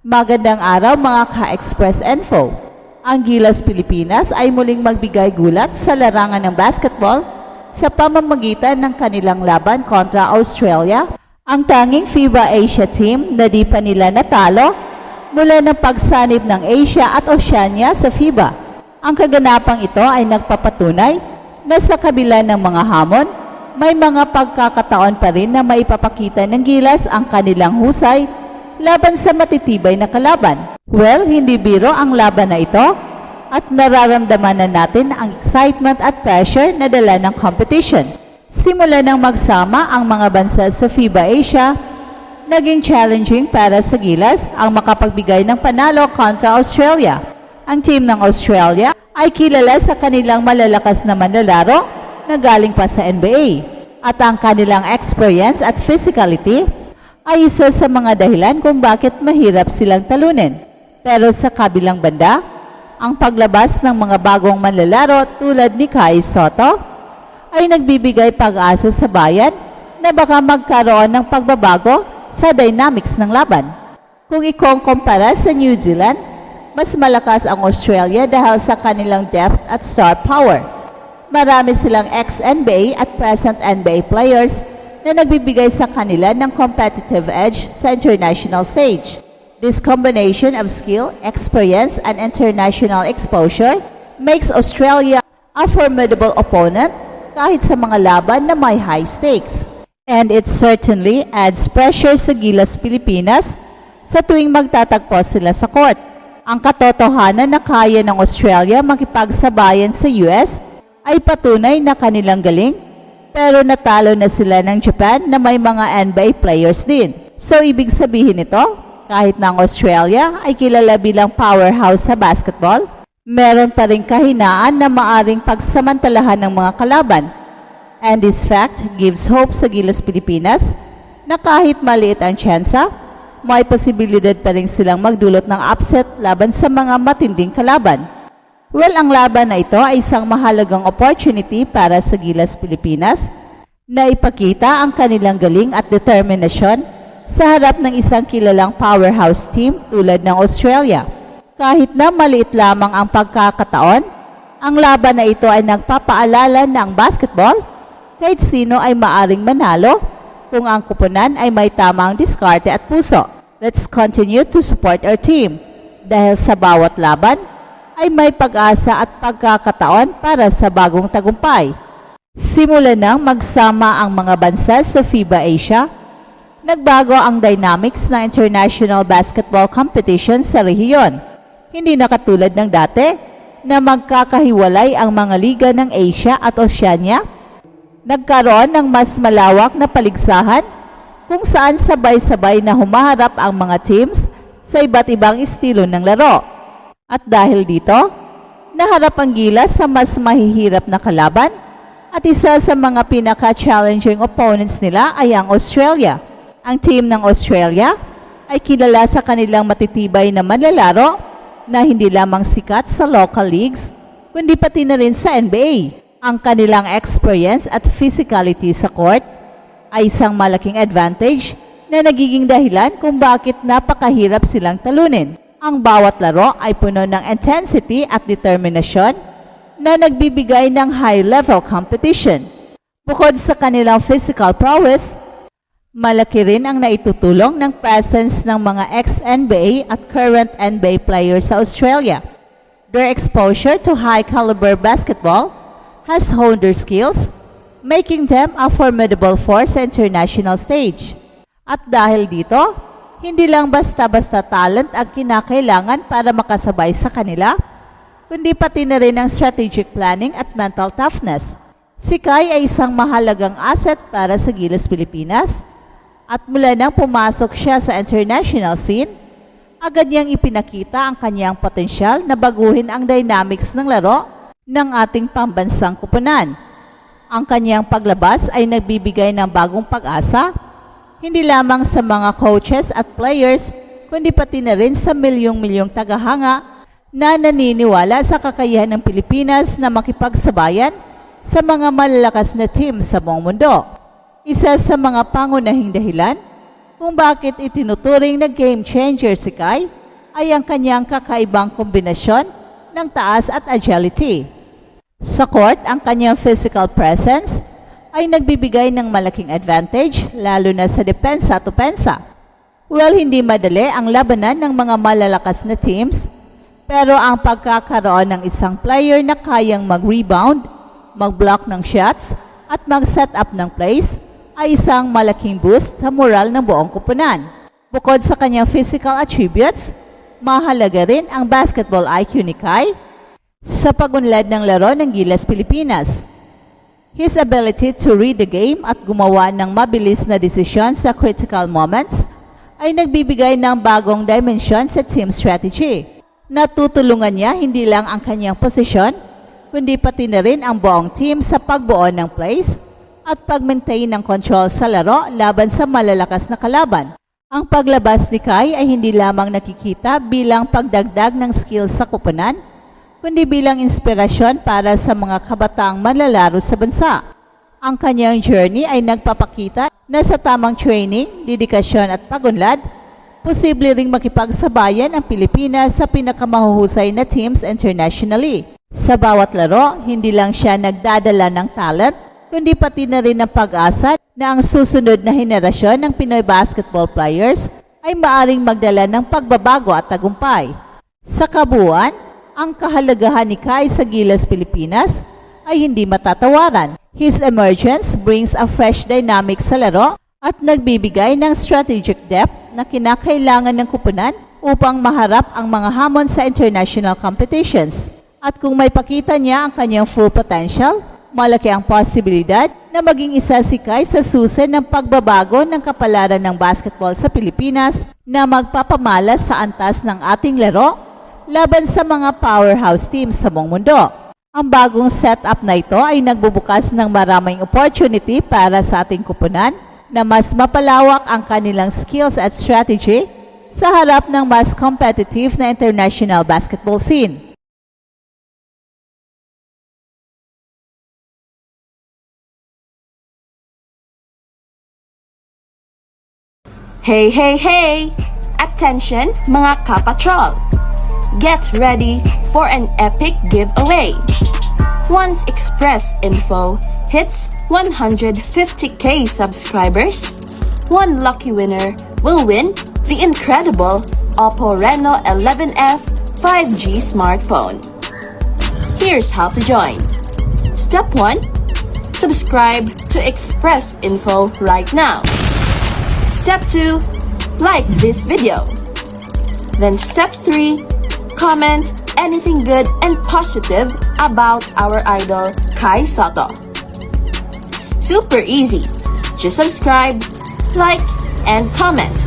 Magandang araw mga ka-Express Info. Ang Gilas Pilipinas ay muling magbigay gulat sa larangan ng basketball sa pamamagitan ng kanilang laban kontra Australia, ang tanging FIBA Asia team na di pa nila natalo mula ng pagsanib ng Asia at Oceania sa FIBA. Ang kaganapang ito ay nagpapatunay na sa kabila ng mga hamon, may mga pagkakataon pa rin na maipapakita ng Gilas ang kanilang husay laban sa matitibay na kalaban. Well, hindi biro ang laban na ito at nararamdaman na natin ang excitement at pressure na dala ng competition. Simula nang magsama ang mga bansa sa FIBA Asia, naging challenging para sa Gilas ang makapagbigay ng panalo kontra Australia. Ang team ng Australia ay kilala sa kanilang malalakas na manlalaro na galing pa sa NBA at ang kanilang experience at physicality ay isa sa mga dahilan kung bakit mahirap silang talunin. Pero sa kabilang banda, ang paglabas ng mga bagong manlalaro tulad ni Kai Sotto ay nagbibigay pag-asa sa bayan na baka magkaroon ng pagbabago sa dynamics ng laban. Kung ikukumpara sa New Zealand, mas malakas ang Australia dahil sa kanilang depth at star power. Marami silang ex-NBA at present NBA players na nagbibigay sa kanila ng competitive edge sa international stage. This combination of skill, experience, and international exposure makes Australia a formidable opponent kahit sa mga laban na may high stakes. And it certainly adds pressure sa Gilas Pilipinas sa tuwing magtatagpo sila sa court. Ang katotohanan na kaya ng Australia makipagsabayan sa US ay patunay na kanilang galing, pero natalo na sila ng Japan na may mga NBA players din. So ibig sabihin nito, kahit na ang Australia ay kilala bilang powerhouse sa basketball, meron pa rin kahinaan na maaring pagsamantalahan ng mga kalaban. And this fact gives hope sa Gilas Pilipinas na kahit maliit ang tsansa, may posibilidad pa rin silang magdulot ng upset laban sa mga matinding kalaban. Well, ang laban na ito ay isang mahalagang opportunity para sa Gilas Pilipinas na ipakita ang kanilang galing at determinasyon sa harap ng isang kilalang powerhouse team tulad ng Australia. Kahit na maliit lamang ang pagkakataon, ang laban na ito ay nagpapaalala na ang basketball, kahit sino ay maaring manalo kung ang kupunan ay may tamang diskarte at puso. Let's continue to support our team dahil sa bawat laban ay may pag-asa at pagkakataon para sa bagong tagumpay. Simula nang magsama ang mga bansa sa FIBA Asia, nagbago ang dynamics ng international basketball competition sa rehiyon. Hindi na katulad ng dati na magkakahiwalay ang mga liga ng Asia at Oceania. Nagkaroon ng mas malawak na paligsahan kung saan sabay-sabay na humaharap ang mga teams sa iba't ibang estilo ng laro. At dahil dito, naharap ang Gilas sa mas mahihirap na kalaban at isa sa mga pinaka-challenging opponents nila ay ang Australia. Ang team ng Australia ay kilala sa kanilang matitibay na manlalaro na hindi lamang sikat sa local leagues, kundi pati na rin sa NBA. Ang kanilang experience at physicality sa court ay isang malaking advantage na nagiging dahilan kung bakit napakahirap silang talunin. Ang bawat laro ay puno ng intensity at determinasyon na nagbibigay ng high-level competition. Bukod sa kanilang physical prowess, malaki rin ang naitutulong ng presence ng mga ex-NBA at current NBA players sa Australia. Their exposure to high-caliber basketball has honed their skills, making them a formidable force sa international stage. At dahil dito, hindi lang basta-basta talent ang kinakailangan para makasabay sa kanila, kundi pati na rin ang strategic planning at mental toughness. Si Kai ay isang mahalagang asset para sa Gilas Pilipinas at mula nang pumasok siya sa international scene, agad niyang ipinakita ang kanyang potensyal na baguhin ang dynamics ng laro ng ating pambansang kupunan. Ang kanyang paglabas ay nagbibigay ng bagong pag-asa hindi lamang sa mga coaches at players, kundi pati na rin sa milyong-milyong tagahanga na naniniwala sa kakayahan ng Pilipinas na makipagsabayan sa mga malalakas na team sa buong mundo. Isa sa mga pangunahing dahilan Kung bakit itinuturing na game changer si Kai ay ang kanyang kakaibang kombinasyon ng taas at agility. Sa court, ang kanyang physical presence ay nagbibigay ng malaking advantage lalo na sa depensa at opensa. Well, hindi madali ang labanan ng mga malalakas na teams, pero ang pagkakaroon ng isang player na kayang mag-rebound, mag-block ng shots at mag-set up ng plays ay isang malaking boost sa moral ng buong koponan. Bukod sa kanyang physical attributes, mahalaga rin ang basketball IQ ni Kai sa pagunlad ng laro ng Gilas Pilipinas. His ability to read the game at gumawa ng mabilis na desisyon sa critical moments ay nagbibigay ng bagong dimensyon sa team strategy. Natutulungan niya hindi lang ang kanyang posisyon, kundi pati na rin ang buong team sa pagbuo ng plays at pag-maintain ng control sa laro laban sa malalakas na kalaban. Ang paglabas ni Kai ay hindi lamang nakikita bilang pagdagdag ng skills sa koponan, kundi bilang inspirasyon para sa mga kabataang manlalaro sa bansa. Ang kanyang journey ay nagpapakita na sa tamang training, dedikasyon at pagunlad, posible ring makipagsabayan ang Pilipinas sa pinakamahuhusay na teams internationally. Sa bawat laro, hindi lang siya nagdadala ng talent, kundi pati na rin ang pag-asa na ang susunod na henerasyon ng Pinoy basketball players ay maaring magdala ng pagbabago at tagumpay. Sa kabuuan, ang kahalagahan ni Kai sa Gilas Pilipinas ay hindi matatawaran. His emergence brings a fresh dynamic sa laro at nagbibigay ng strategic depth na kinakailangan ng koponan upang maharap ang mga hamon sa international competitions. At kung may pakita niya ang kanyang full potential, malaki ang posibilidad na maging isa si Kai sa susi ng pagbabago ng kapalaran ng basketball sa Pilipinas na magpapamalas sa antas ng ating laro laban sa mga powerhouse teams sa buong mundo. Ang bagong setup na ito ay nagbubukas ng maraming opportunity para sa ating koponan na mas mapalawak ang kanilang skills at strategy sa harap ng mas competitive na international basketball scene. Hey, hey, hey! Attention mga kapatrol! Get ready for an epic giveaway! Once Express Info hits 150k subscribers, one lucky winner will win the incredible Oppo Reno 11F 5G smartphone. Here's how to join. Step 1. Subscribe to Express Info right now. Step 2. Like this video. Then step 3. Comment anything good and positive about our idol Kai Soto. Super easy. Just subscribe, like, and comment.